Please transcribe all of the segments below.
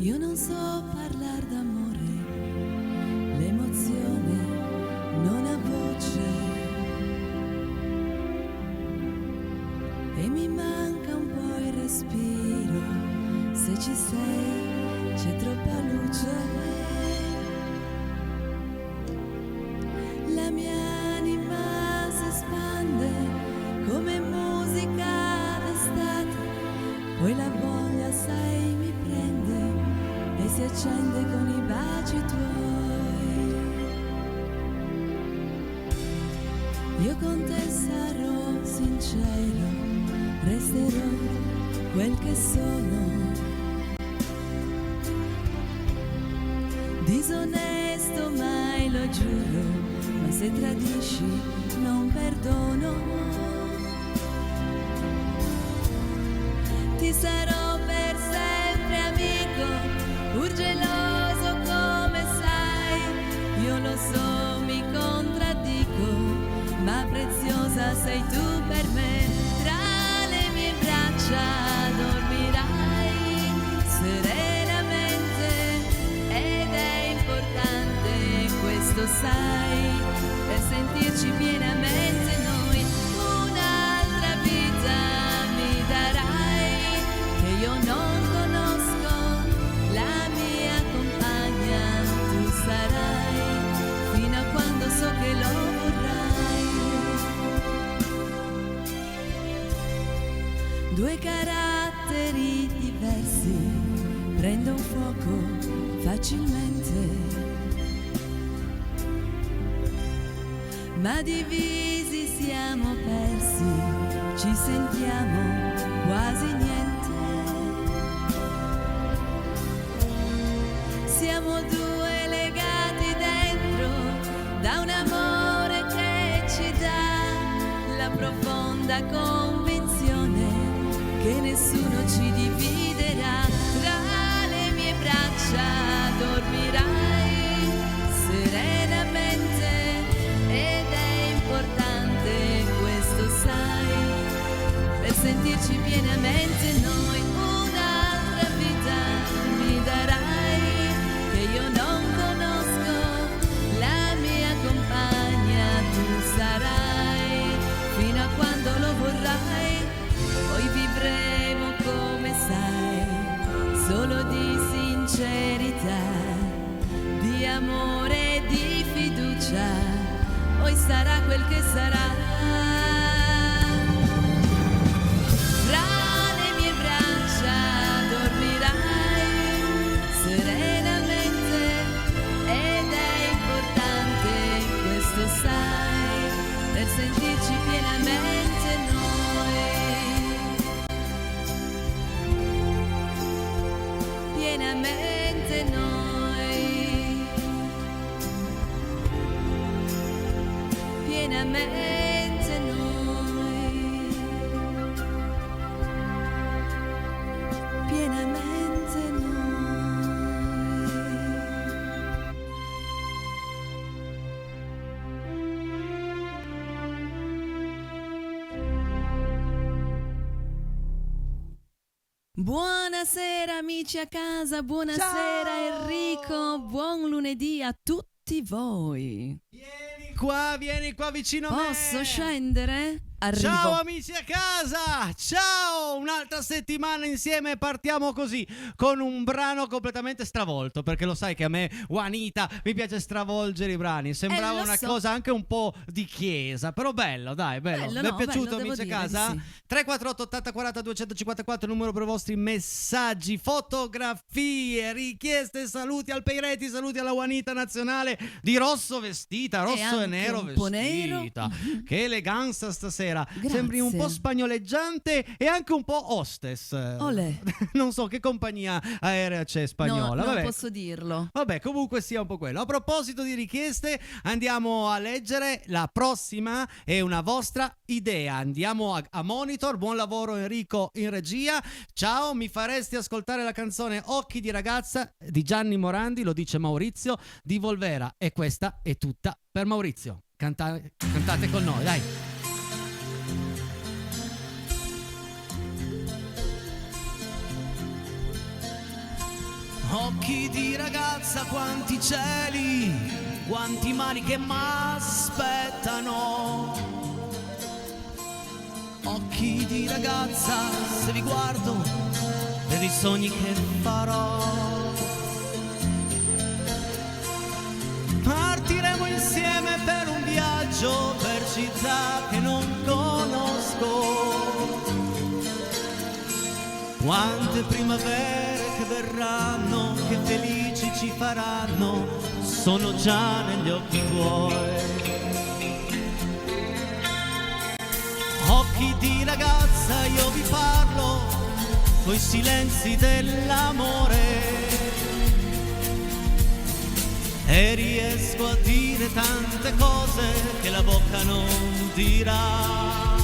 Io non so parlare d'amore, l'emozione non ha voce e mi manca un po' il respiro. Se ci sei c'è troppa luce. La mia anima si espande come musica d'estate, poi la voglia sai mi prende e si accende con i baci tuoi. Io con te sarò sincero, resterò quel che sono. Disonesto mai lo giuro, ma se tradisci non perdono. Ti sarò per sempre amico, pur geloso come sai. Io lo so, mi contraddico, ma preziosa sei tu per me. Tra le mie braccia dormirai serenamente ed è importante, questo sai, per sentirci pienamente noi. Un'altra vita mi darai che io non conosco, la mia compagna tu sarai fino a quando so che lo vorrai. Due caratteri diversi prendo un fuoco facilmente, ma divisi siamo persi, ci sentiamo quasi niente. Siamo due legati dentro da un amore che ci dà la profonda convinzione che nessuno ci dividerà. Tra le mie braccia dormirai serenamente ed è importante, questo sai, per sentirci pienamente noi. Un'altra vita mi darai che io non conosco, la mia compagna tu sarai fino a quando lo vorrai. Poi vivremo come sai, solo di sincerità, di amore e di fiducia, poi sarà quel che sarà. Tra le mie braccia dormirai serenamente ed è importante, questo sai, per sentirci pienamente noi. Pienamente noi. Pienamente noi. Pienamente noi. Buonasera amici a casa, buonasera Ciao! Enrico, buon lunedì a tutti voi. Vieni qua vicino a me. Posso scendere? Arrivo. Ciao amici a casa, ciao, un'altra settimana insieme, partiamo così con un brano completamente stravolto, perché lo sai che a me, Juanita, mi piace stravolgere i brani, sembrava una cosa anche un po' di chiesa, però bello, dai, bello. Vi è piaciuto bello, amici a dire, casa? sì. 348 80 40 254, numero per i vostri messaggi, fotografie, richieste, saluti al Peireti, saluti alla Juanita nazionale di rosso vestita, rosso e nero un po' vestita, nero. che eleganza stasera. Grazie. Sembri un po' spagnoleggiante e anche un po' hostess. Olè. Non so che compagnia aerea c'è spagnola. No, Vabbè. non posso dirlo. Vabbè, comunque sia un po' quello. A proposito di richieste, andiamo a leggere. La prossima è una vostra idea. Andiamo a Monitor. Buon lavoro Enrico in regia. Ciao, mi faresti ascoltare la canzone Occhi di ragazza di Gianni Morandi, lo dice Maurizio di Volvera. E questa è tutta per Maurizio. Cantate con noi, dai. Occhi di ragazza, quanti cieli, quanti mari che m'aspettano. Occhi di ragazza, se vi guardo, vedo i sogni che farò. Partiremo insieme per un viaggio per città che non conosco. Quante primavere che verranno, che felici ci faranno, sono già negli occhi tuoi. Occhi di ragazza, io vi parlo, coi silenzi dell'amore. E riesco a dire tante cose che la bocca non dirà.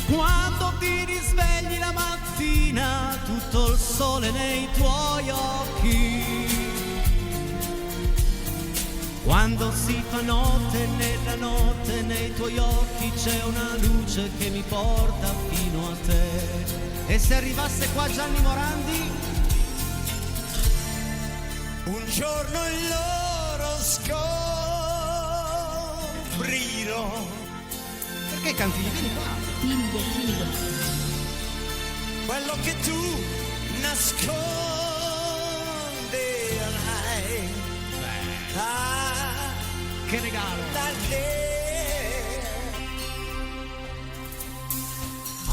Quando ti risvegli la mattina, tutto il sole nei tuoi occhi. Quando si fa notte, nella notte nei tuoi occhi c'è una luce che mi porta fino a te. E se arrivasse qua Gianni Morandi? Un giorno loro scoprirò. Perché canti? Vieni qua. Timido. Quello che tu nasconderai. Che regalo. Da te.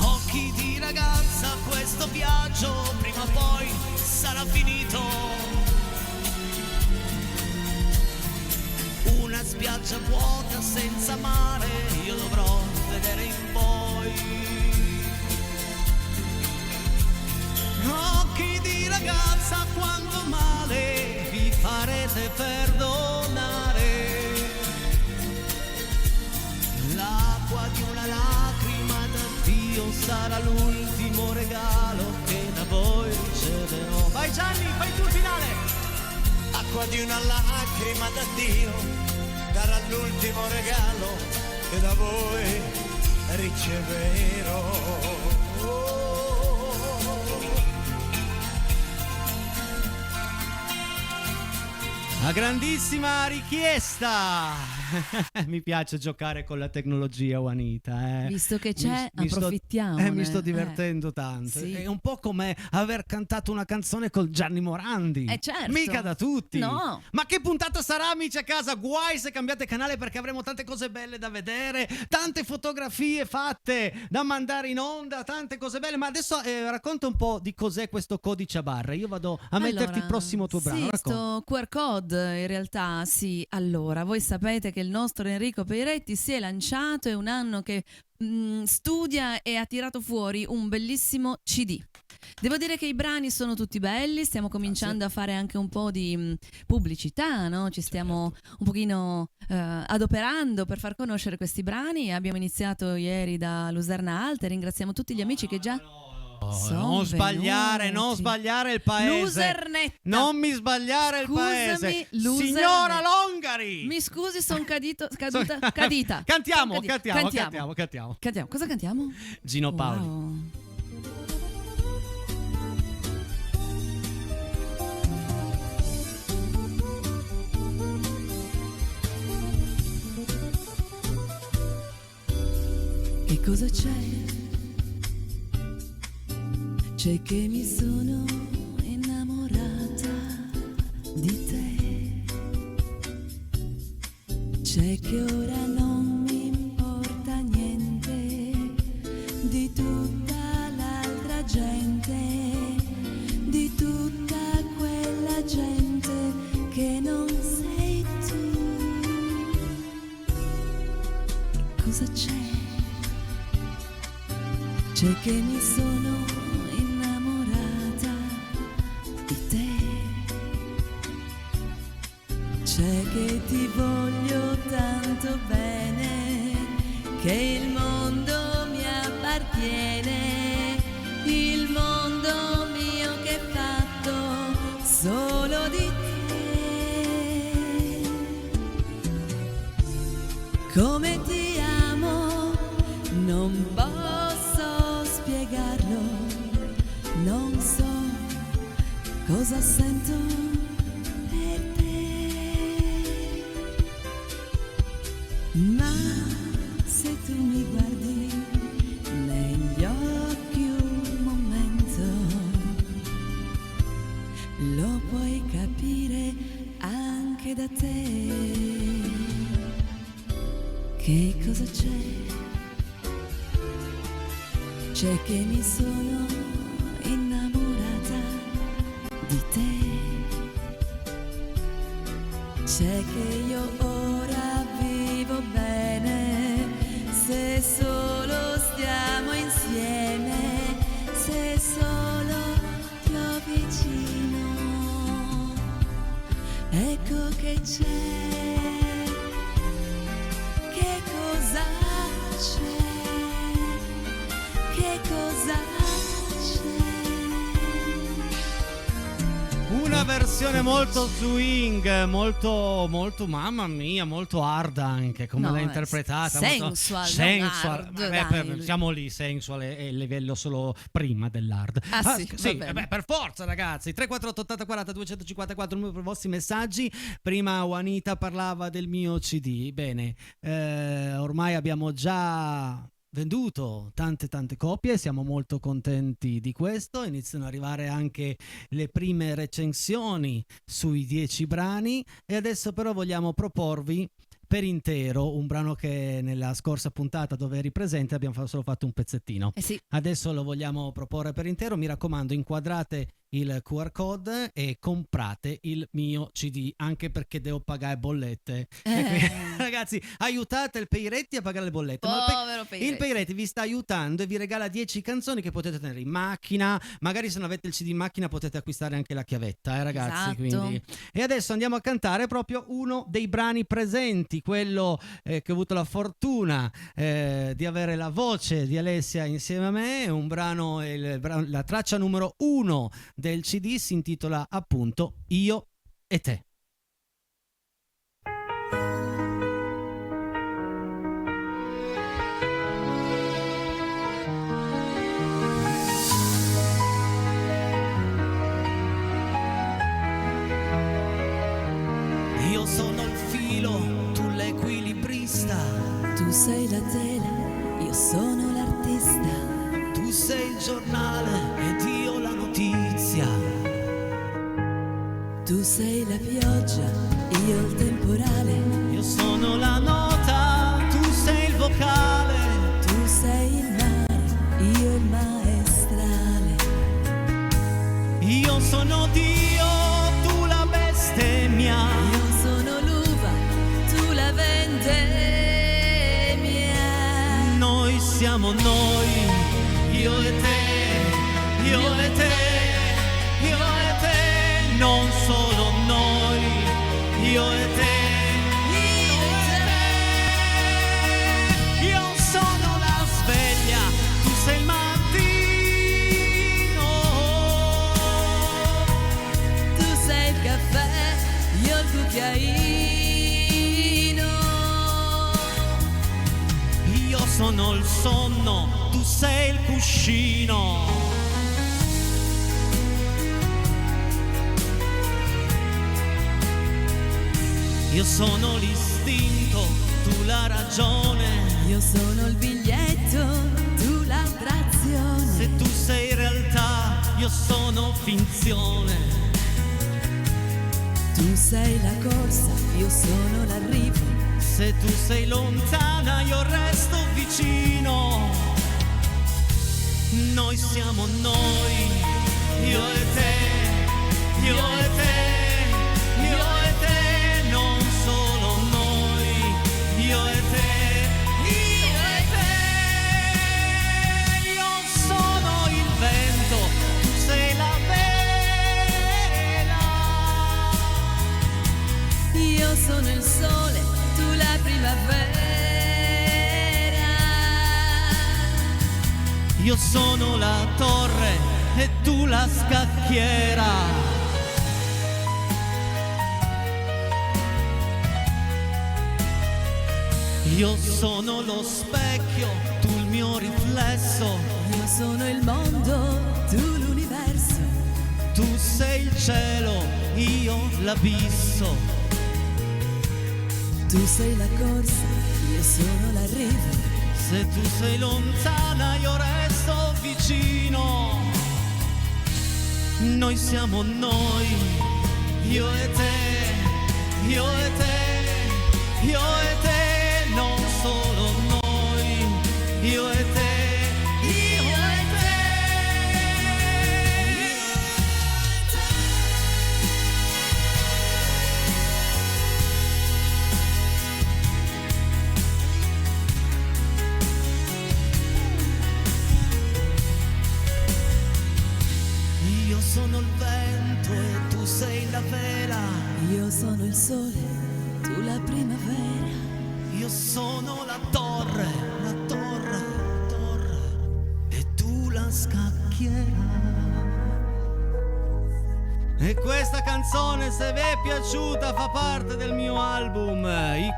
Occhi di ragazza, questo viaggio prima o poi sarà finito. Una spiaggia vuota senza mare, io dovrò vedere in voi. Occhi di ragazza, quanto male vi farete perdonare. L'acqua di una lacrima d'addio sarà l'ultimo regalo che da voi riceverò. Vai Gianni, fai tu il finale! Acqua di una lacrima d'addio darà l'ultimo regalo che da voi riceverò. La grandissima richiesta. Mi piace giocare con la tecnologia, Juanita. Visto che c'è, approfittiamo. Mi sto divertendo tanto. Sì. È un po' come aver cantato una canzone col Gianni Morandi. Certo. Mica da tutti. No. Ma che puntata sarà, amici a casa? Guai se cambiate canale, perché avremo tante cose belle da vedere, tante fotografie fatte da mandare in onda, tante cose belle. Ma adesso racconta un po' di cos'è questo codice a barre. Io vado a metterti il prossimo tuo brano. Sì, sto QR code in realtà, sì. Allora, voi sapete che il nostro Enrico Peiretti si è lanciato, è un anno che studia e ha tirato fuori un bellissimo CD. Devo dire che i brani sono tutti belli, stiamo cominciando a fare anche un po' di pubblicità, no? Ci stiamo un pochino adoperando per far conoscere questi brani. Abbiamo iniziato ieri da Luserna Alta, ringraziamo tutti gli amici che già... Non sbagliare il paese. Lusernetta. Non mi sbagliare il paese. Lusernetta. Signora Longari. Mi scusi, sono cadita. Cantiamo. Cosa cantiamo? Gino Paoli. Wow. Che cosa c'è? C'è che mi sono innamorata di te. C'è che ora non mi importa niente di tutta l'altra gente, di tutta quella gente che non sei tu. Cosa c'è? C'è che mi sono c'è che ti voglio tanto bene, che il mondo mi appartiene, il mondo mio che è fatto solo di te. Come ti amo, non posso spiegarlo, non so cosa sento per te. Ma se tu mi guardi negli occhi un momento, lo puoi capire anche da te. Che cosa c'è? C'è che mi sono innamorata di te. C'è che io ora vivo bene se solo stiamo insieme, se solo ti ho vicino. Ecco che c'è. Che cosa c'è? Che cosa c'è? Una versione molto swing, molto, molto, mamma mia, molto hard anche, come No, l'ha è interpretata. sensual, sensual. non Vabbè, hard, dai. siamo lì, sensual è il livello solo prima dell'hard. Ah, sì, va bene. vabbè, per forza ragazzi. 348 80 40 254, numero per i vostri messaggi. Prima Juanita parlava del mio CD. Bene, ormai abbiamo già venduto tante copie, siamo molto contenti di questo. Iniziano ad arrivare anche le prime recensioni sui 10 brani e adesso però vogliamo proporvi per intero un brano che nella scorsa puntata dove eri presente abbiamo solo fatto un pezzettino. Sì. Adesso lo vogliamo proporre per intero. Mi raccomando, inquadrate il QR code e comprate il mio CD, anche perché devo pagare bollette. E quindi, ragazzi, aiutate il Peiretti a pagare le bollette. Ma Povero Peiretti. il Peiretti vi sta aiutando e vi regala 10 canzoni che potete tenere in macchina. Magari se non avete il CD in macchina potete acquistare anche la chiavetta, ragazzi. Esatto. Quindi. E adesso andiamo a cantare proprio uno dei brani presenti, quello che ho avuto la fortuna di avere la voce di Alessia insieme a me. Un brano, la traccia numero 1 del CD si intitola appunto Io e te. Io sono il filo, tu l'equilibrista, Tu sei la tela, io sono l'artista. tu sei il giornale ed io la notizia. Tu sei la pioggia, io il temporale. Io sono la nota, tu sei il vocale. Tu sei il mare, io il maestrale. Io sono Dio, tu la bestemmia. Io sono l'uva, tu la vendemmia. Noi siamo noi, io e te, io e te, io e te. Non solo noi, io e te. Io sono la sveglia, tu sei il mattino. Tu sei il caffè, io il cucchiaino. Io sono il sonno, tu sei il cuscino. Io sono l'istinto, tu la ragione. Io sono il biglietto, tu l'attrazione. Se tu sei realtà, io sono finzione. Tu sei la corsa, io sono l'arrivo. Se tu sei lontana, io resto vicino. Noi siamo noi, io e te, io e te, io e te. Non solo noi, io e te, io e te. Io sono il vento, tu sei la vela. Io sono il sole, tu la primavera. Io sono la torre e tu la scacchiera. Io sono lo specchio, tu il mio riflesso. Io sono il mondo, tu l'universo. tu sei il cielo, io l'abisso. Tu sei la corsa, io sono l'arrivo. Se tu sei lontana io resto vicino. Noi siamo noi, io e te, io e te, io e te, non solo noi, io e te. Io sono il vento e tu sei la vela. Io sono il sole, tu la primavera. Io sono la torre, la torre, e tu la scacchiera. E questa canzone, se vi è piaciuta, fa parte del mio album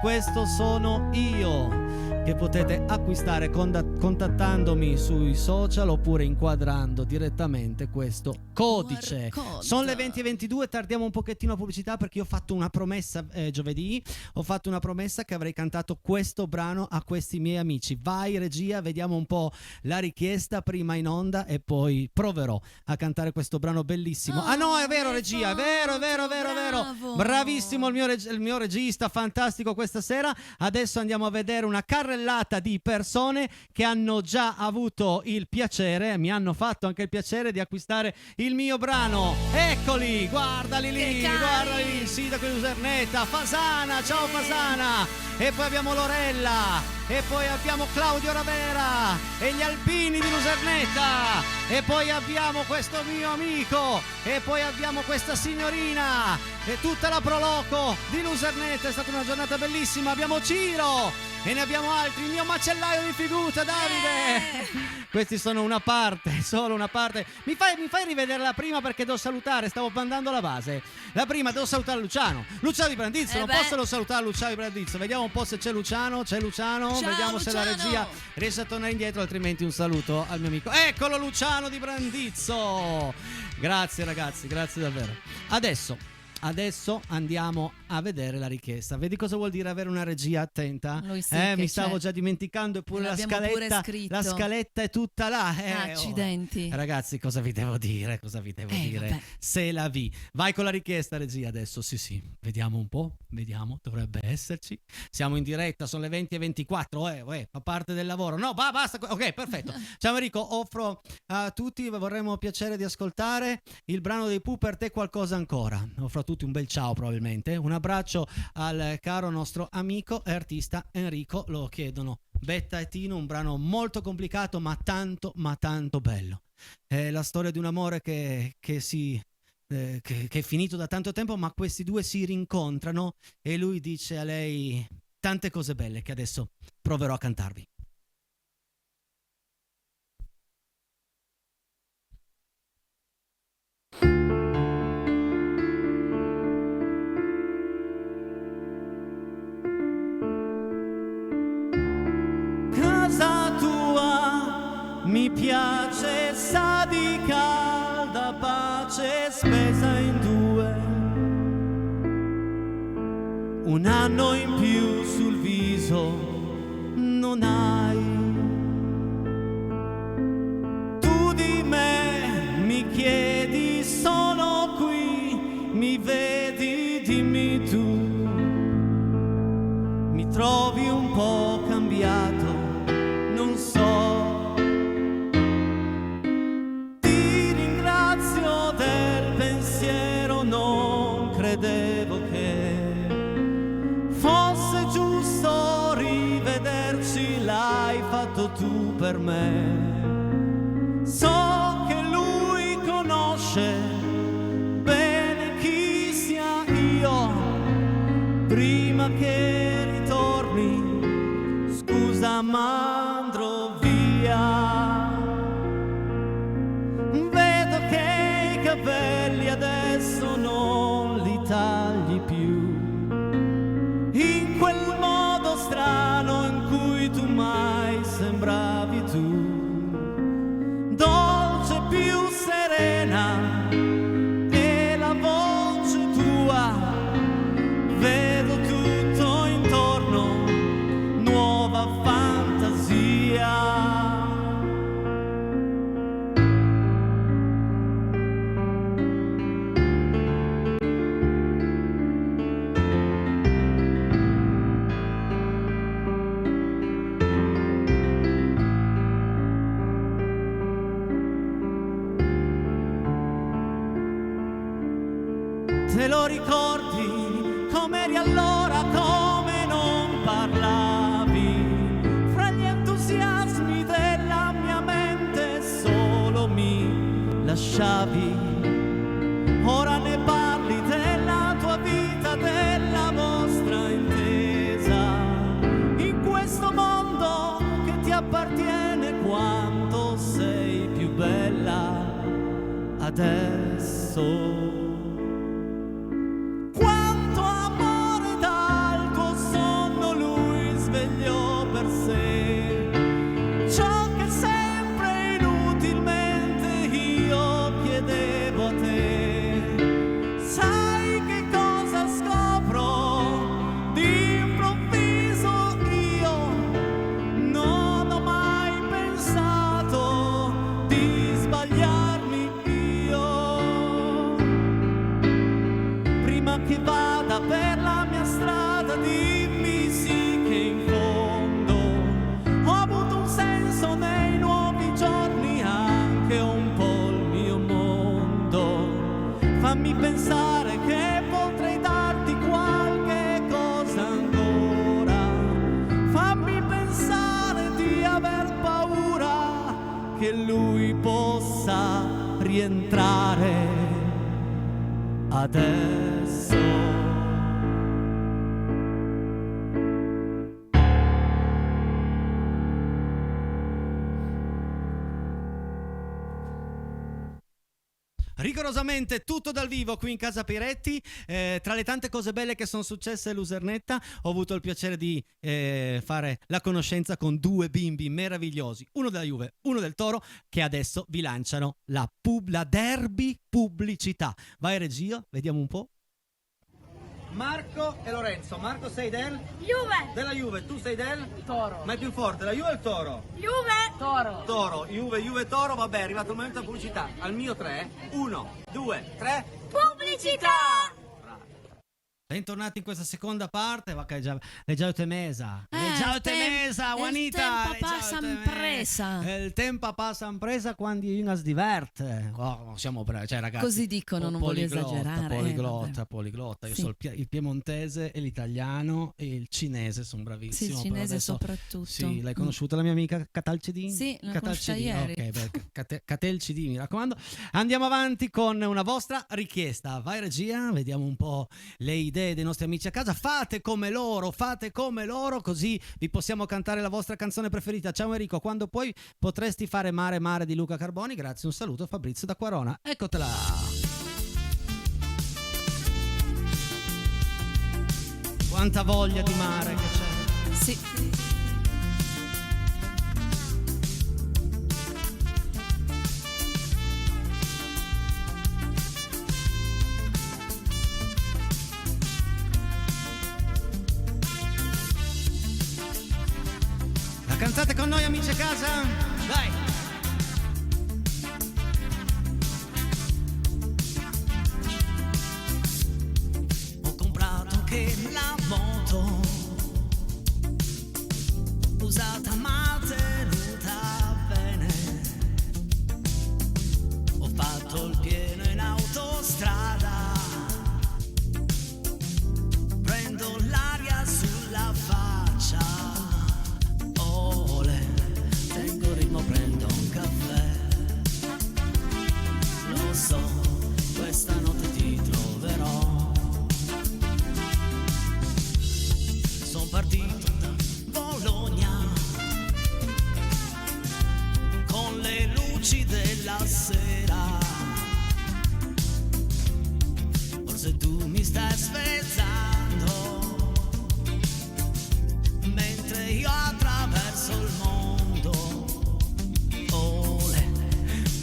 Questo sono io, che potete acquistare contattandomi sui social oppure inquadrando direttamente questo codice. Sono le 20:22, tardiamo un pochettino a pubblicità perché io ho fatto una promessa giovedì, ho fatto una promessa che avrei cantato questo brano a questi miei amici. Vai regia, vediamo un po' la richiesta prima in onda e poi proverò a cantare questo brano bellissimo. Ah no, è vero regia, è vero. Bravissimo il mio regista, fantastico questa sera. Adesso andiamo a vedere una carrellata di persone che hanno già avuto il piacere, mi hanno fatto anche il piacere di acquistare il mio brano. Eccoli, guardali lì, Sindaco di Usernetta, Fasana, ciao Fasana, e poi abbiamo Lorella, e poi abbiamo Claudio Ravera e gli alpini di Usernetta, e poi abbiamo questo mio amico, e poi abbiamo questa signorina e tutta la Proloco di Usernetta. È stata una giornata bellissima. Abbiamo Ciro e ne abbiamo altri, il mio macellaio di fiducia Davide. Questi sono una parte, solo una parte. Mi fai rivedere la prima perché devo salutare, stavo mandando la base. La prima devo salutare Luciano di Brandizzo, non posso non salutare Luciano di Brandizzo. Vediamo un po' se c'è Luciano, Ciao, vediamo se la Luciano. regia riesce a tornare indietro, altrimenti un saluto al mio amico. Eccolo Luciano di Brandizzo. Grazie ragazzi, grazie davvero. Adesso andiamo a vedere la richiesta. Vedi cosa vuol dire avere una regia attenta? Lui sì Mi stavo già dimenticando, eppure la scaletta è tutta là. Accidenti. Ragazzi, cosa vi devo dire? Vabbè. Se la vi. Vai con la richiesta regia adesso. Sì. Vediamo un po'. Dovrebbe esserci. Siamo in diretta, sono le 20:24. Fa parte del lavoro. No, basta. Ok, perfetto. Ciao Enrico, offro a tutti, vorremmo piacere di ascoltare il brano dei Pooh, Per te qualcosa ancora. Offro a tutti un bel ciao probabilmente. Un abbraccio al caro nostro amico e artista Enrico. Lo chiedono Betta e Tino, un brano molto complicato ma tanto bello. È la storia di un amore che è finito da tanto tempo, ma questi due si rincontrano e lui dice a lei tante cose belle che adesso proverò a cantarvi. Casa tua mi piace, sa di calda pace spesa in due, un anno in più sul viso non hai. Tu di me mi chiedi, sono qui, mi vedi, dimmi tu, mi trovi un po' cambiato, non so. Ti ringrazio del pensiero, non credevo che fosse giusto rivederci, l'hai fatto tu per me. So che lui conosce bene chi sia io, prima che ritorni, scusa ma andrò via. Vedo che i capelli adesso non li tagli più, in quel modo strano in cui tu mai sembravi tu, dolce più serena, te lo ricordi come eri allora, come non parlavi, fra gli entusiasmi della mia mente solo mi lasciavi. Ora ne parli della tua vita, della vostra intesa, in questo mondo che ti appartiene. Quanto sei più bella adesso, quanto amore dal tuo sonno lui svegliò per sé, ciò che sempre inutilmente io chiedevo a te. Sai che cosa scopro d'improvviso? Io non ho mai pensato di sbagliarmi io. Prima che vada per la mia strada, dimmi sì che in fondo ho avuto un senso nei nuovi giorni, anche un po' il mio mondo. Fammi pensare che potrei darti qualche cosa ancora. Fammi pensare di aver paura che lui possa rientrare adesso. Rigorosamente tutto dal vivo qui in Casa Piretti. Tra le tante cose belle che sono successe a Lusernetta, ho avuto il piacere di fare la conoscenza con due bimbi meravigliosi, uno della Juve, uno del Toro, che adesso vi lanciano la derby pubblicità. Vai regia, vediamo un po'. Marco e Lorenzo. Marco, sei del? Juve! Della Juve. Tu sei del? Toro. Ma è più forte, la Juve o il Toro? Juve! Toro. Toro, Juve, Toro. Vabbè, è arrivato il momento della pubblicità. Al mio 3, 1, 2, 3. Pubblicità! Bentornati in questa seconda parte. Va che già mesa. Juanita. Il tempo passa presa. Il tempo passa presa quando uno si diverte. Oh, siamo cioè, ragazzi, così dicono, non voglio esagerare. Poliglota. Io Sì. so il piemontese e l'italiano e il cinese, sono bravissimo. Sì, il però cinese adesso, soprattutto. Sì, l'hai conosciuta la mia amica Catalcedini? Sì, l'ho conosciuta ieri. Ok, Catelcidi, mi raccomando. Andiamo avanti con una vostra richiesta. Vai regia, vediamo un po' le idee dei nostri amici a casa. Fate come loro, così vi possiamo cantare la vostra canzone preferita. Ciao Enrico, quando puoi potresti fare Mare di Luca Carboni. Grazie, un saluto, Fabrizio da Quarona. Eccotela. Quanta voglia di mare che c'è. Sì. La cantate con noi, amici a casa? Dai! Ho comprato anche la moto, usata ma tenuta bene. Ho fatto il pieno in autostrada, prendo l'aria sulla faccia. Tengo il ritmo, prendo un caffè. Lo so, questa notte ti troverò. Sono partito da Bologna con le luci della sera. Forse tu mi stai aspettando mentre io attraverso il mondo.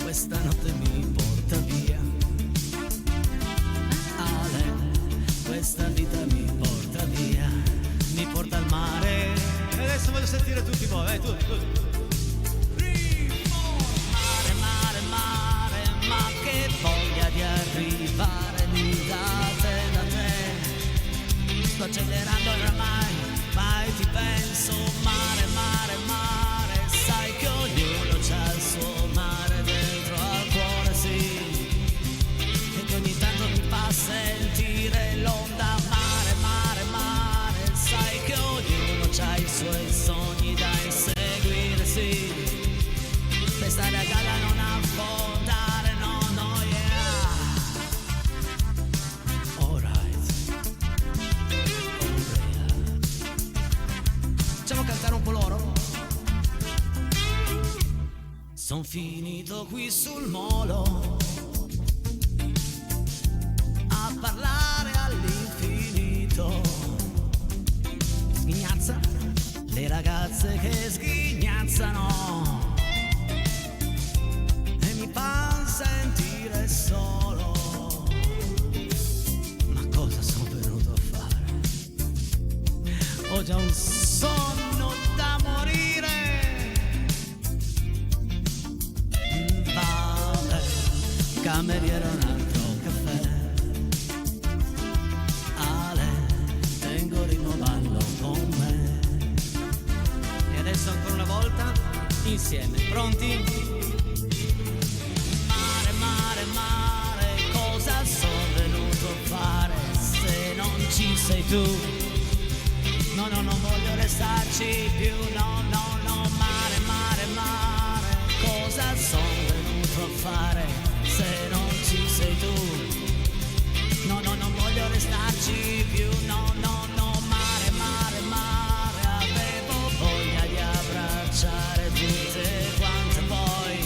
Questa notte mi porta via. Questa vita mi porta via. Mi porta al mare. E adesso voglio sentire tutti voi, tutti. Mare, ma che voglia di arrivare lì da te. Sto accelerando oramai, mai ti penso. Mare, sai che ognuno c'ha il suo mare dentro al cuore, sì, e che ogni tanto mi fa sentire Facciamo cantare un po' loro. Son finito qui sul molo a parlare all'infinito. Sghignazza le ragazze che sghignazzano e mi fan sentire solo. Ma cosa sono venuto a fare? Ho già un sonno da morire. Vabbè, cameriere un altro caffè. Ale, tengo ritmo, ballo con me. E adesso ancora una volta insieme, pronti? Mare, mare, mare, cosa sono venuto a fare se non ci sei tu? No, no, non voglio restarci più, no, no, no. Mare, mare, mare, cosa sono venuto a fare se non ci sei tu? No, no, non voglio restarci più, no, no, no. Mare, mare, mare, avevo voglia di abbracciare tutte quante voi,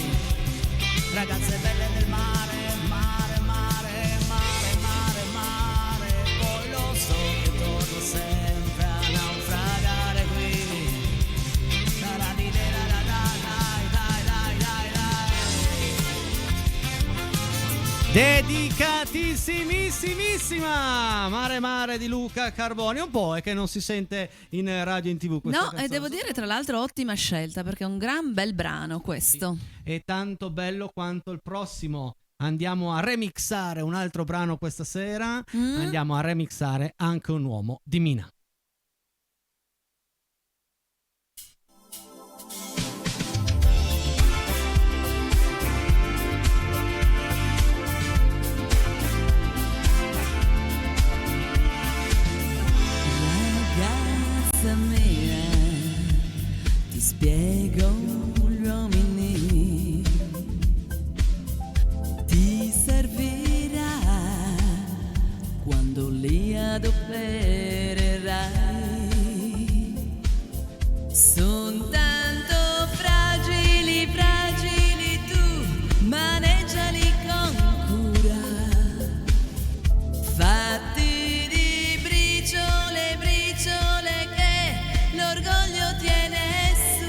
ragazze belle del mare, mare, mare, mare, mare, mare. Poi lo so che torno sempre a naufragare qui. Dedicatissimissima Mare Mare di Luca Carboni. Un po' è che non si sente in radio e in TV questa canzone. E devo dire tra l'altro ottima scelta, perché è un gran bel brano questo. Sì. È tanto bello quanto il prossimo. Andiamo a remixare un altro brano questa sera. Andiamo a remixare Anche un uomo di Mina. Ragazza mia, ti spiego gli uomini, ti servirà quando li adopererai. Son tanto fragili, fragili, tu maneggiali con cura, fatti di briciole, briciole che l'orgoglio tiene su.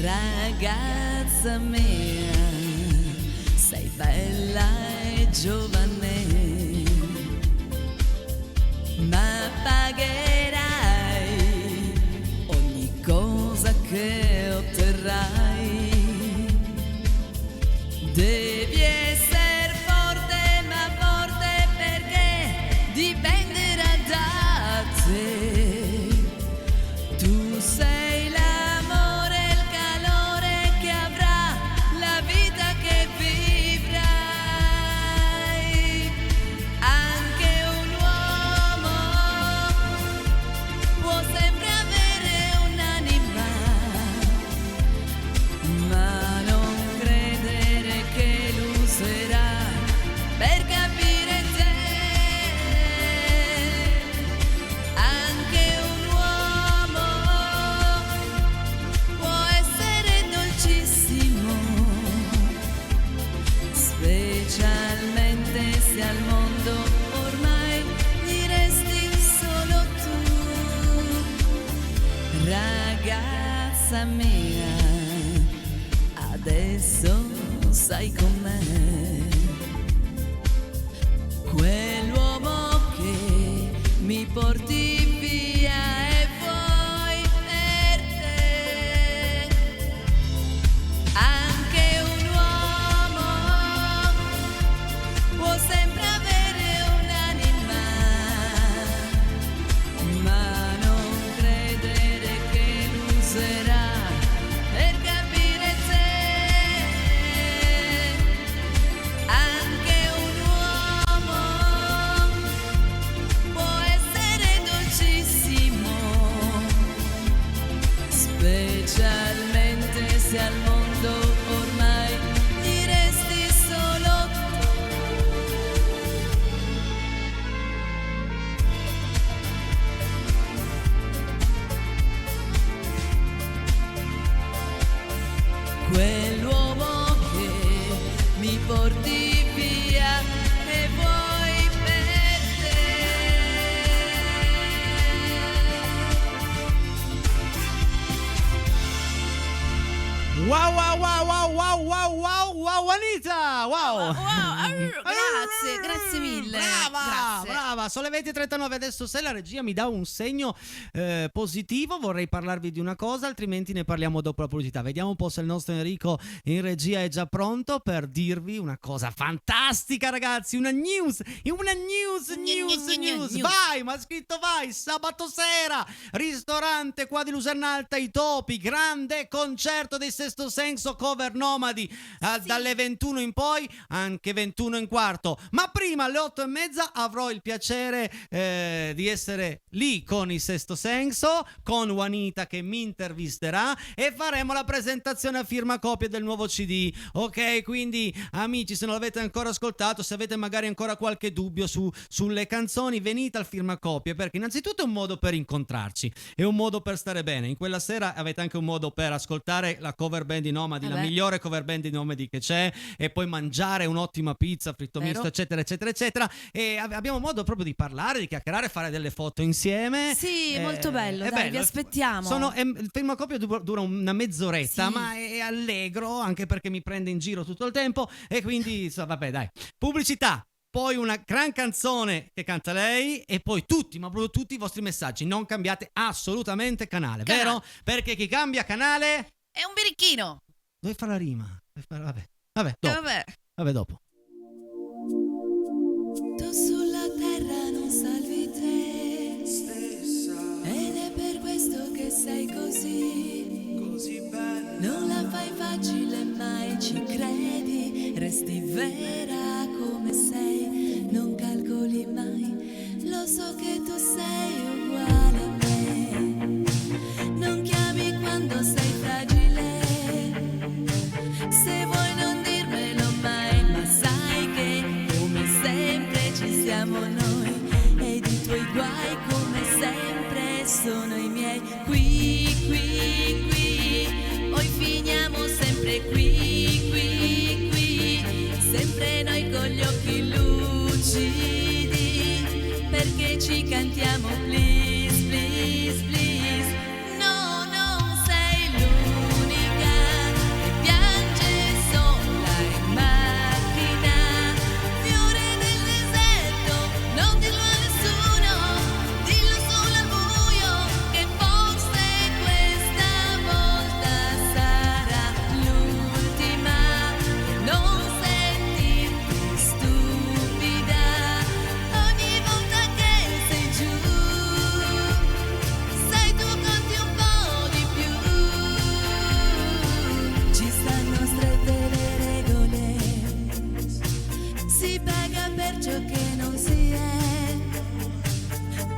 Ragazza mia, sei bella e giovane, ma pagherai ogni cosa che otterrai. Devi essere forte, ma forte perché dipenderà da te. Tu sei l'amore, il calore che avrà la vita che vivrai. Anche un uomo può sempre avere un'anima, ma non credere che l'userà per capire te. Anche un uomo può essere dolcissimo, specialmente se al mondo ormai gli resti solo tu. Ragazza mia, adesso sai com'è quell'uomo che mi porti via e vuoi per te. Anche un uomo può sempre avere un'anima, ma non credere che l'userà per capire te. Anche un uomo può essere dolcissimo, Wow, wow, wow, wow, wow, wow, wow, wow, Anita! Wow! Grazie mille. Brava, Grazie. brava. Sono le 20:39. Adesso, se la regia mi dà un segno positivo, vorrei parlarvi di una cosa, altrimenti ne parliamo dopo la pubblicità. Vediamo un po' se il nostro Enrico in regia è già pronto per dirvi una cosa fantastica, ragazzi. Una news. Vai, ma scritto vai. Sabato sera, ristorante qua di Lusernalta, I Topi, grande concerto dei Sesto Senso, cover Nomadi, dalle 21 in poi, anche 21 e un quarto. Ma prima, alle 8:30, avrò il piacere di essere lì con i Sesto Senso, con Juanita che mi intervisterà, e faremo la presentazione a firma copie del nuovo CD. Ok, quindi amici, se non l'avete ancora ascoltato, se avete magari ancora qualche dubbio sulle canzoni, venite al firma copie, perché innanzitutto è un modo per incontrarci, è un modo per stare bene. In quella sera avete anche un modo per ascoltare la cover band di Nomadi, la migliore cover band di Nomadi che c'è, e poi mangiare un'ottima pizza, fritto misto, eccetera eccetera eccetera, e abbiamo modo proprio di parlare, di chiacchierare, fare delle foto insieme. Sì, è molto bello, dai, vi aspettiamo. Il firma copia dura una mezz'oretta, Sì. ma è allegro, anche perché mi prende in giro tutto il tempo, e quindi vabbè, dai. Pubblicità, poi una gran canzone che canta lei, e poi tutti, ma proprio tutti i vostri messaggi. Non cambiate assolutamente canale. Vero? Perché chi cambia canale È un birichino. dove fa la rima? Vabbè, dopo. Vabbè, dopo. Tu sulla terra non salvi te stessa, ed è per questo che sei così bella. Non la fai facile, mai ci credi, resti vera come sei, non calcoli mai, lo so che tu sei uguale a me. Non chiami quando sei fragile, se vuoi non dirmelo mai, ma sai che come sempre ci siamo noi, ed i tuoi guai come sempre sono i miei. Qui, poi finiamo sempre qui, sempre noi con gli occhi lucidi, perché ci cantiamo please, please, please. No, non sei l'unica che piange sola in macchina, fiore del deserto, non dirlo a nessuno, dillo solo al buio, che forse questa volta sarà l'ultima. Non sentirti stupida ogni volta che sei giù, sai tu conti un po' di più. Ci stanno strette le regole, si paga per ciò che non si è.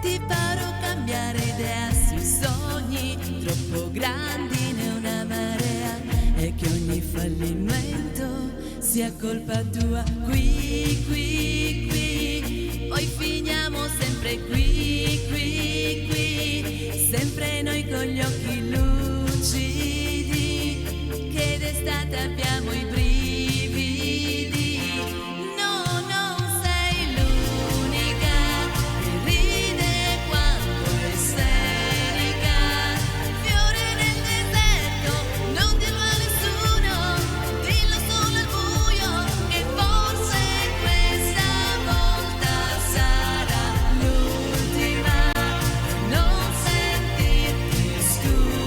Ti paro cambiare idea sui sogni, troppo grandi ne una marea, e che ogni fallimento sia colpa tua. Qui, poi finiamo sempre qui, sempre noi con gli occhi lucidi, che d'estate abbiamo i brividi. No, non sei l'unica che ride quando è seria, fiore nel deserto, non dirlo a nessuno, dillo solo al buio, che forse questa volta sarà l'ultima. Non sentirti stupida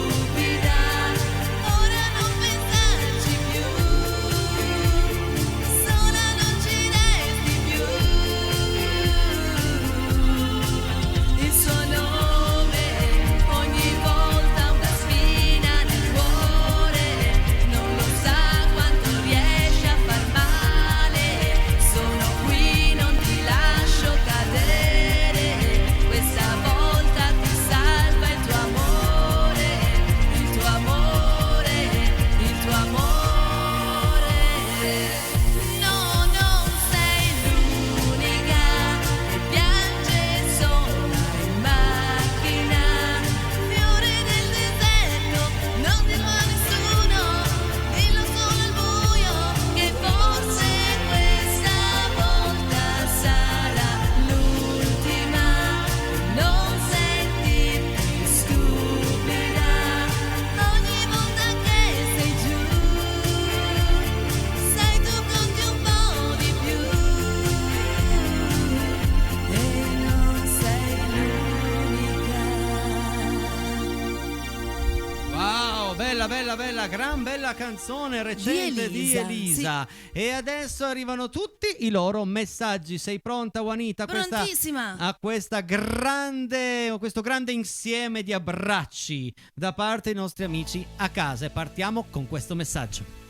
Oh, bella, gran bella canzone recente di Elisa. Sì. E adesso arrivano tutti i loro messaggi. Sei pronta, Juanita? Prontissima. A questo grande insieme di abbracci da parte dei nostri amici a casa. E partiamo con questo messaggio.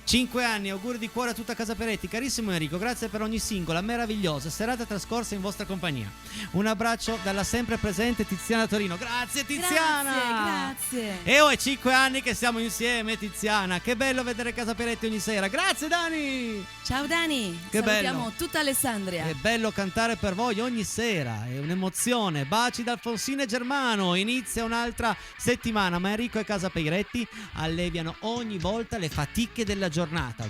5 anni, auguri di cuore a tutta Casa Peretti. Carissimo Enrico, grazie per ogni singola meravigliosa serata trascorsa in vostra compagnia. Un abbraccio dalla sempre presente Tiziana Torino. Grazie Tiziana! Grazie. E è 5 anni che siamo insieme, Tiziana. Che bello vedere Casa Peretti ogni sera. Grazie Dani! Ciao Dani. Che salutiamo bello. tutta Alessandria. È bello cantare per voi ogni sera, è un'emozione. Baci da Alfonsina e Germano. Inizia un'altra settimana, ma Enrico e Casa Peretti alleviano ogni volta le fatiche della giornata.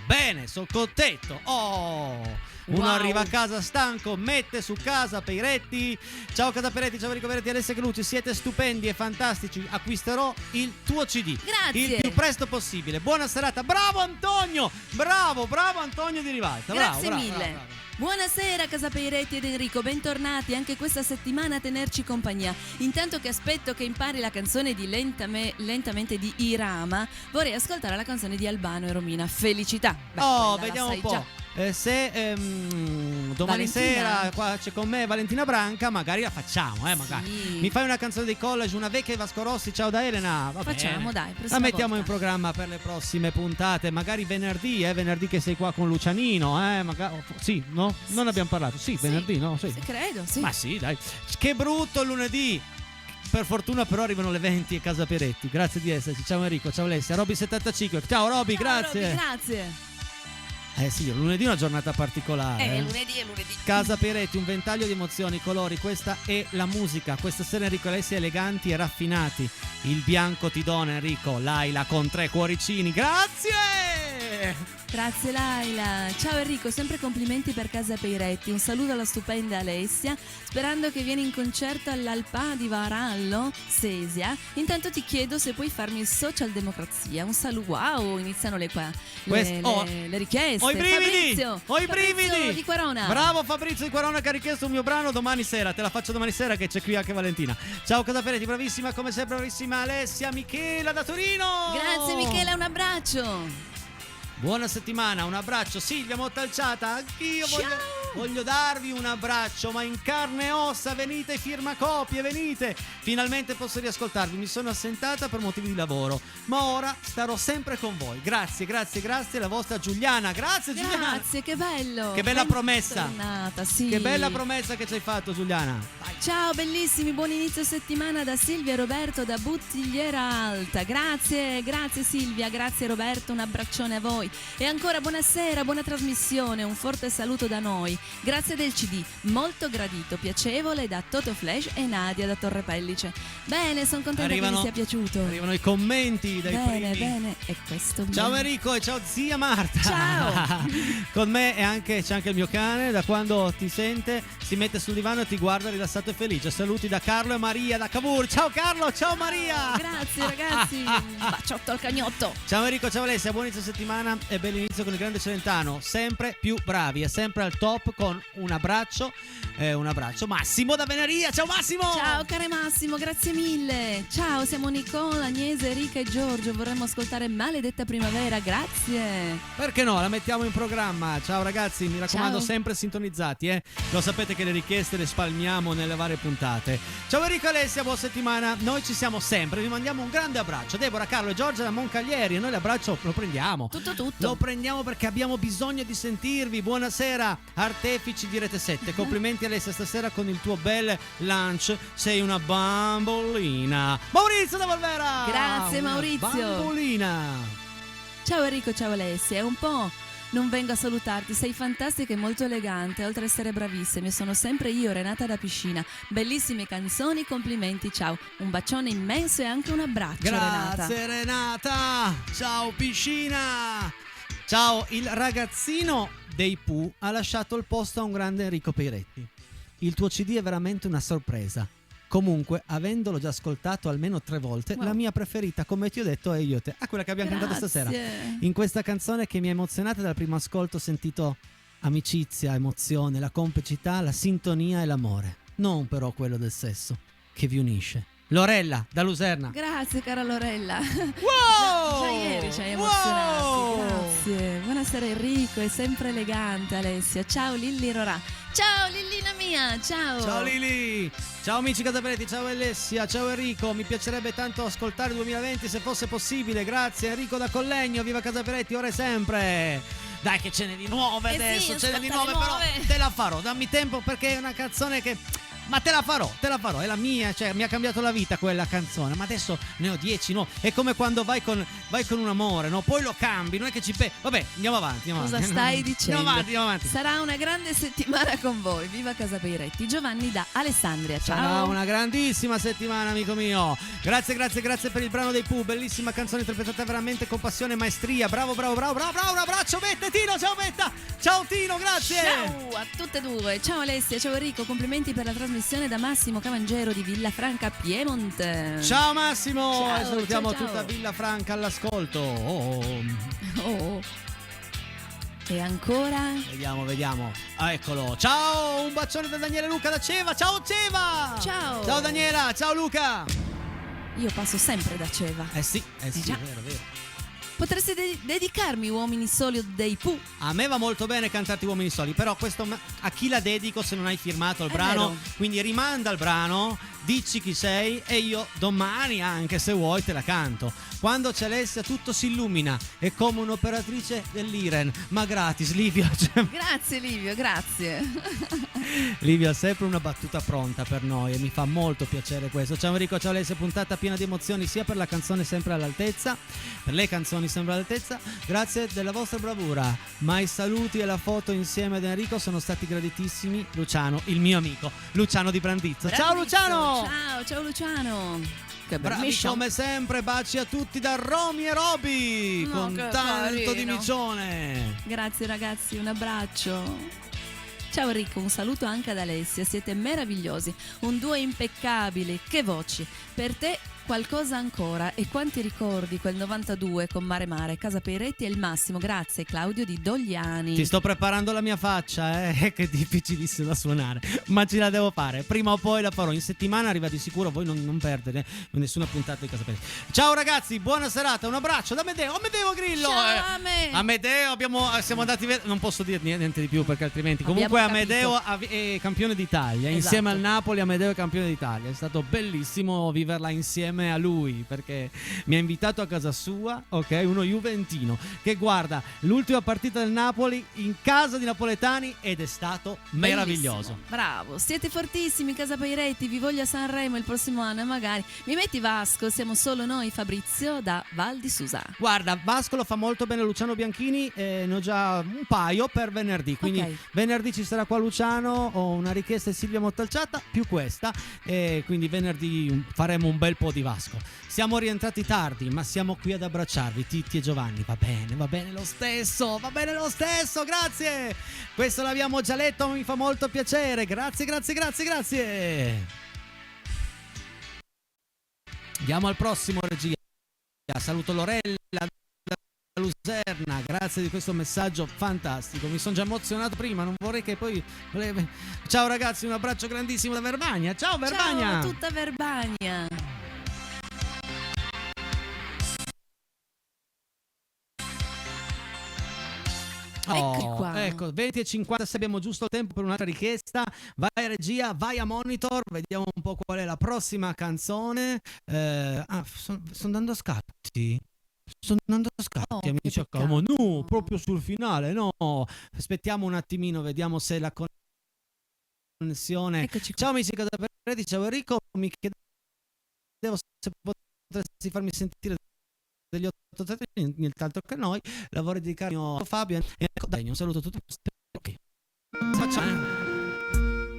Bene, sono contento. Uno Wow. arriva a casa stanco, mette su Casa Peretti. Ciao Casa Peretti, ciao Enrico Peretti, Alessia Calucci, siete stupendi e fantastici. Acquisterò il tuo CD Grazie. il più presto possibile. Buona serata. Bravo Antonio, bravo Antonio di Rivalta. Grazie bravo, mille. bravo. Buonasera Casa Peiretti ed Enrico, bentornati anche questa settimana a tenerci compagnia. Intanto che aspetto che impari la canzone di Lentamente di Irama, vorrei ascoltare la canzone di Albano e Romina, Felicità. Beh, quella la Vediamo sai un po'. già. Se domani Valentina. sera qua c'è con me Valentina Branca, magari la facciamo, magari. Sì. Mi fai una canzone dei College, una vecchia di Vasco Rossi, ciao da Elena. Va Facciamo, bene. dai, prossima La mettiamo volta. in programma per le prossime puntate, magari venerdì che sei qua con Lucianino, magari, sì, no? Non abbiamo parlato. Sì, venerdì, no? Sì. Sì, credo, sì. Ma sì, dai. Che brutto il lunedì. Per fortuna però arrivano le 20 a Casa Peretti. Grazie di esserci. Ciao Enrico, ciao Alessia, Roby75. Ciao Roby, Ciao, grazie. Robby, grazie. Sì, lunedì è una giornata particolare. Lunedì è lunedì. Casa Peretti, un ventaglio di emozioni, colori, questa è la musica. Questa sera Enrico e Alessia eleganti e raffinati. Il bianco ti dona Enrico, Laila con 3 cuoricini. Grazie! Grazie Laila. Ciao Enrico, sempre complimenti per Casa Peiretti. Un saluto alla stupenda Alessia, sperando che vieni in concerto all'Alpa di Varallo, Sesia. Intanto ti chiedo se puoi farmi il Socialdemocrazia. Un saluto. Wow, iniziano le richieste. Ho i brividi! Fabrizio, Ho i brividi! Fabrizio di Quarona. Bravo Fabrizio di Quarona che ha richiesto un mio brano domani sera. Te la faccio domani sera che c'è qui anche Valentina. Ciao Casa Peretti, bravissima come sempre, bravissima Alessia. Michela da Torino. Grazie Michela, un abbraccio. Buona settimana, un abbraccio Silvia Montalciata, anch'io voglio darvi un abbraccio, ma in carne e ossa, venite, firmacopie, venite, finalmente posso riascoltarvi, mi sono assentata per motivi di lavoro, ma ora starò sempre con voi, grazie, la vostra Giuliana, grazie Giuliana, Grazie, che bello. che bella promessa, Bentornata, sì. che bella promessa che ci hai fatto Giuliana. Ciao bellissimi, buon inizio settimana da Silvia e Roberto da Buttigliera Alta. Grazie Silvia, grazie Roberto, un abbraccione a voi. E ancora buonasera, buona trasmissione, un forte saluto da noi. Grazie del CD, molto gradito, piacevole da Toto Flash e Nadia da Torre Pellice. Bene, sono contenta che vi sia piaciuto. Arrivano i commenti dai Bene, primi. bene, e questo Ciao bene. Enrico e ciao zia Marta. Ciao. Con me c'è anche il mio cane, da quando ti sente si mette sul divano e ti guarda rilassato e felice. Saluti da Carlo e Maria da Cavour. Ciao Carlo, ciao Maria. Grazie ragazzi, un baciotto al cagnotto. Ciao Enrico, ciao Alessia, buon inizio settimana e bell'inizio con il grande Celentano, sempre più bravi e sempre al top con un abbraccio Massimo da Venaria. Ciao Massimo. Ciao care Massimo, grazie mille. Ciao, siamo Nicola, Agnese, Enrica e Giorgio. Vorremmo ascoltare Maledetta Primavera, grazie. Perché no, la mettiamo in programma. Ciao ragazzi, mi raccomando, Ciao. sempre sintonizzati, Lo sapete che le richieste le spalmiamo nelle varie puntate. Ciao Enrico e Alessia, buona settimana. Noi ci siamo sempre, vi mandiamo un grande abbraccio. Deborah, Carlo e Giorgia da Moncaglieri, e noi l'abbraccio lo prendiamo. Tutto. Lo prendiamo perché abbiamo bisogno di sentirvi. Buonasera, artefici di Rete 7. Complimenti Alessia stasera con il tuo bel lunch. Sei una bambolina. Maurizio da Volvera. Grazie, Una Maurizio. bambolina. Ciao Enrico, ciao Alessia. È un po' non vengo a salutarti, sei fantastica e molto elegante, oltre ad essere bravissima. Sono sempre io, Renata da Piscina. Bellissime canzoni, complimenti, ciao. Un bacione immenso e anche un abbraccio, Renata. Grazie Renata. Ciao Piscina. Ciao, il ragazzino dei Pooh ha lasciato il posto a un grande Enrico Peiretti. Il tuo CD è veramente una sorpresa. Comunque, avendolo già ascoltato almeno 3 volte, Wow. la mia preferita, come ti ho detto, è Io Te. Quella che abbiamo cantato stasera. In questa canzone che mi ha emozionata dal primo ascolto, ho sentito amicizia, emozione, la complicità, la sintonia e l'amore. Non però quello del sesso, che vi unisce. Lorella da Luserna. Grazie cara Lorella. Wow! Già ieri ci hai emozionato. Wow! Grazie. Buonasera Enrico, è sempre elegante Alessia. Ciao Lilli Rorà. Ciao Lillina mia, ciao. Ciao Lili. Ciao amici Casaperetti, ciao Alessia, ciao Enrico. Mi piacerebbe tanto ascoltare il 2020 se fosse possibile. Grazie Enrico da Collegno, viva Casaperetti ora e sempre. Dai che ce n'è di nuove adesso, sì, ce n'è di nuove, ascolta però le nuove. te la farò, dammi tempo perché è una canzone che... Ma te la farò, è la mia, cioè mi ha cambiato la vita quella canzone, ma adesso ne ho 10, no? È come quando vai con un amore, no? Poi lo cambi, non è che vabbè, andiamo avanti. Cosa stai dicendo? Andiamo avanti. Sarà una grande settimana con voi. Viva Casapeiretti. Giovanni da Alessandria. Ciao. Sarà una grandissima settimana, amico mio. Grazie per il brano dei Pooh, bellissima canzone interpretata veramente con passione e maestria. Bravo, un abbraccio, Betta, Tino, ciao Betta. Ciao Tino, grazie. Ciao a tutte e due. Ciao Alessia, ciao Enrico, complimenti per la trasmissione da Massimo Cavangero di Villafranca Piemonte. Ciao Massimo, Ciao, e salutiamo ciao. tutta Villafranca all'ascolto. Oh. E ancora? Vediamo. Ah, eccolo. Ciao, un bacione da Daniele Luca da Ceva. Ciao Ceva. Ciao Daniela, ciao Luca. Io passo sempre da Ceva. Eh sì, già. vero. Potresti dedicarmi Uomini Soli dei Pooh? A me va molto bene cantarti Uomini Soli, però questo a chi la dedico se non hai firmato il È brano? vero. Quindi rimanda il brano, dici chi sei e io domani, anche se vuoi, te la canto. Quando c'è Alessia tutto si illumina, è come un'operatrice dell'Iren, ma gratis, Livio. Grazie Livio, grazie. Livio ha sempre una battuta pronta per noi e mi fa molto piacere questo. Ciao Enrico, ciao Alessia, puntata piena di emozioni sia per la canzone sempre all'altezza, per le canzoni sempre all'altezza. Grazie della vostra bravura, ma i saluti e la foto insieme ad Enrico sono stati graditissimi. Luciano, il mio amico Luciano di Brandizzo. Ciao Luciano. Ciao Luciano. Che Bravi mission. come sempre, baci a tutti da Romy e Roby, No, con che tanto di carino. micione. Grazie ragazzi, un abbraccio. Ciao Enrico, un saluto anche ad Alessia, siete meravigliosi, un duo impeccabile, che voci. Per te qualcosa ancora e quanti ricordi quel 92 con Mare, Casapeiretti è il massimo, grazie Claudio di Dogliani. Ti sto preparando la mia faccia, che è difficilissimo da suonare, ma ce la devo fare. Prima o poi la farò. In settimana arriva di sicuro, voi non perdete nessuna puntata di Casapeiretti. Ciao ragazzi, buona serata, un abbraccio da Amedeo Grillo. Ciao Ame. Amedeo, siamo andati non posso dire niente di più perché altrimenti. Comunque Abbiamo Amedeo è campione d'Italia, Esatto. insieme al Napoli Amedeo è campione d'Italia. È stato bellissimo viverla insieme a lui perché mi ha invitato a casa sua, ok, uno juventino che guarda l'ultima partita del Napoli in casa di napoletani ed è stato meraviglioso. Bellissimo. Bravo, siete fortissimi Casapeiretti, vi voglio a Sanremo il prossimo anno e magari mi metti Vasco, siamo solo noi. Fabrizio da Val di Susa. Guarda, Vasco lo fa molto bene Luciano Bianchini, ne ho già un paio per venerdì, quindi Ok. venerdì ci sarà qua Luciano, ho una richiesta di Silvia Montalciata più questa, e quindi venerdì faremo un bel po' di Vasco. Siamo rientrati tardi, ma siamo qui ad abbracciarvi, Titti e Giovanni. Va bene lo stesso, grazie. Questo l'abbiamo già letto, mi fa molto piacere. Grazie. Andiamo al prossimo, regia. Saluto Lorella da Luserna, grazie di questo messaggio fantastico. Mi sono già emozionato prima, non vorrei che poi... Ciao ragazzi, un abbraccio grandissimo da Verbania. Ciao Verbania. Ciao a tutta Verbania. Eccoci qua. Ecco, 20:56, abbiamo giusto il tempo per un'altra richiesta. Vai a regia, vai a monitor, vediamo un po' qual è la prossima canzone. Sto andando a scatti. Oh, Amici che a Como. peccato. No, proprio sul finale, no. Aspettiamo un attimino, vediamo se la connessione. Eccoci qua. Ciao amici Casaperetti, ciao Enrico, mi chiedevo se potresti farmi sentire degli 883, nient'altro che noi. La vorrei dedicare a Fabio e ecco, dai, un saluto a tutti. Ok, facciamo.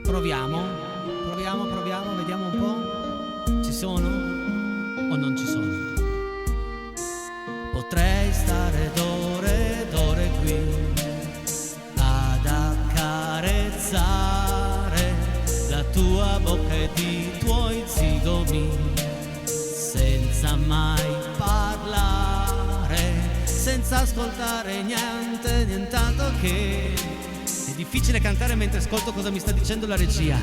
Proviamo, vediamo un po'. Ci sono o non ci sono? Potrei stare d'ore qui ad accarezzare la tua bocca ed i tuoi zigomi senza mai parlare, senza ascoltare nient'altro che... È difficile cantare mentre ascolto cosa mi sta dicendo la regia.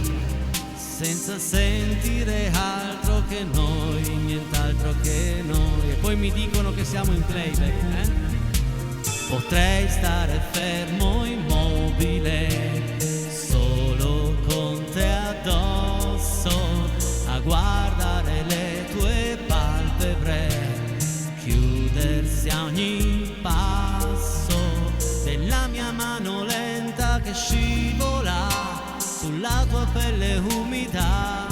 senza sentire altro che noi, nient'altro che noi. E poi mi dicono che siamo in playback, eh? Potrei stare fermo immobile, solo con te addosso, a guardare le tue palpebre chiudersi a ogni passo della mia mano lenta che scivola sulla tua pelle umida,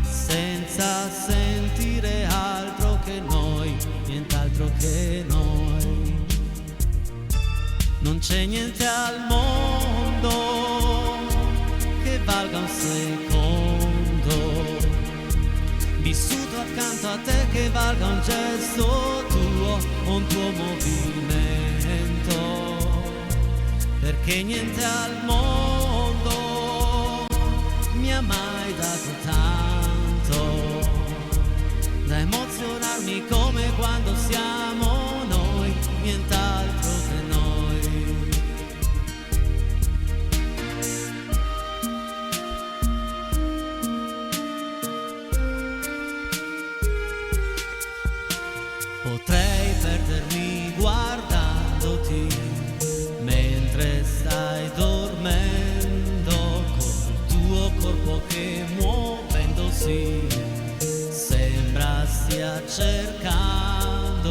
senza sentire altro che noi, nient'altro che noi. Non c'è niente al mondo che valga un secondo vissuto accanto a te, che valga un gesto tuo o un tuo movimento, perché niente al mondo mi ha mai dato tanto da emozionarmi come quando siamo noi, nient'altro che noi. Potrei perdermi guardandoti mentre stai dormendo, col tuo corpo che muovendosi sembra stia cercando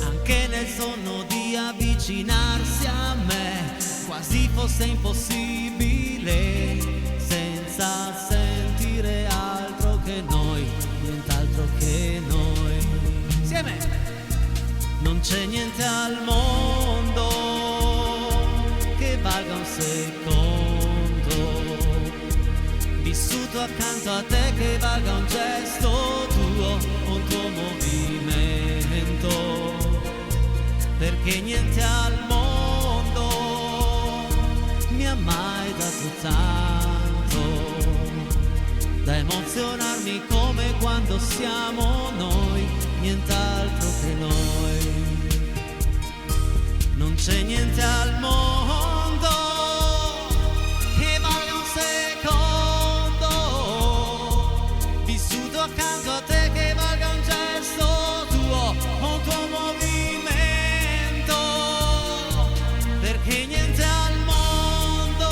anche nel sonno di avvicinarsi a me, quasi fosse impossibile, senza sentire altro che noi, nient'altro che noi. Insieme! Non c'è niente al mondo che valga un secondo vissuto accanto a te, che valga un gesto tuo o un tuo movimento, perché niente al mondo mi ha mai dato tanto da emozionarmi come quando siamo noi, nient'altro che noi. Non c'è niente al mondo che valga un secondo vissuto accanto a te, che valga un gesto tuo o un tuo movimento, perché niente al mondo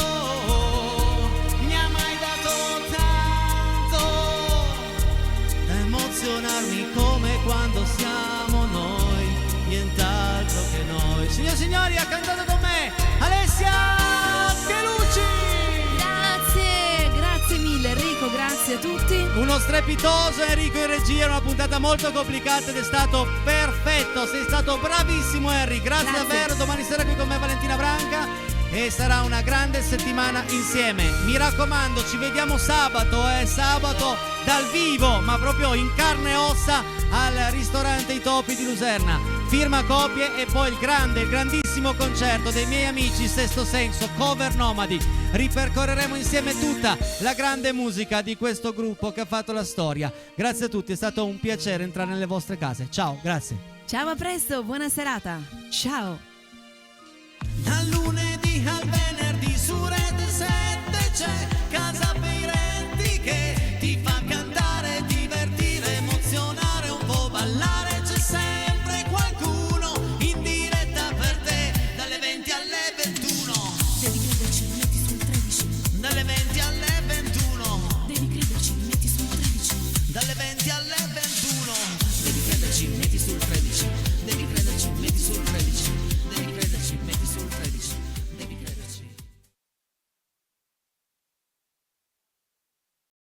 mi ha mai dato tanto da emozionarmi come quando siamo noi, nient'altro che noi. Signore e signori, ha cantato con me Alessia Chelucci. Grazie mille Enrico, grazie a tutti. Uno strepitoso Enrico in regia, una puntata molto complicata ed è stato perfetto, sei stato bravissimo Henry, grazie davvero. Domani sera qui con me Valentina Branca e sarà una grande settimana insieme. Mi raccomando, ci vediamo sabato dal vivo, ma proprio in carne e ossa al ristorante I Topi di Luserna. Firma copie e poi il grandissimo concerto dei miei amici Sesto Senso, Cover Nomadi. Ripercorreremo insieme tutta la grande musica di questo gruppo che ha fatto la storia. Grazie a tutti, è stato un piacere entrare nelle vostre case. Ciao, grazie. Ciao, a presto, buona serata. Ciao.